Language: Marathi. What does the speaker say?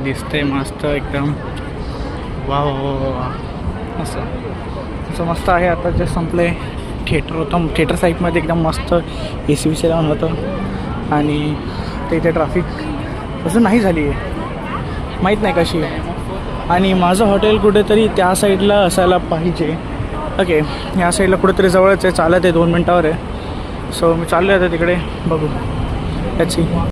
दिसते मस्त एकदम. वा असं असं मस्त आहे. आता जे संपले थिएटर होतं, थिएटर साईडमध्ये एकदम मस्त AC विषय लावून होतं आणि ते इथे ट्रॅफिक अजून नाही झाली आहे, माहीत नाही कशी आहे. आणि माझं हॉटेल कुठेतरी त्या साईडला असायला पाहिजे. ओके, या साईडला कुठेतरी जवळच आहे, चालत आहे 2 मिनटावर आहे. सो मी चाललो आहे आता तिकडे, बघू त्याची.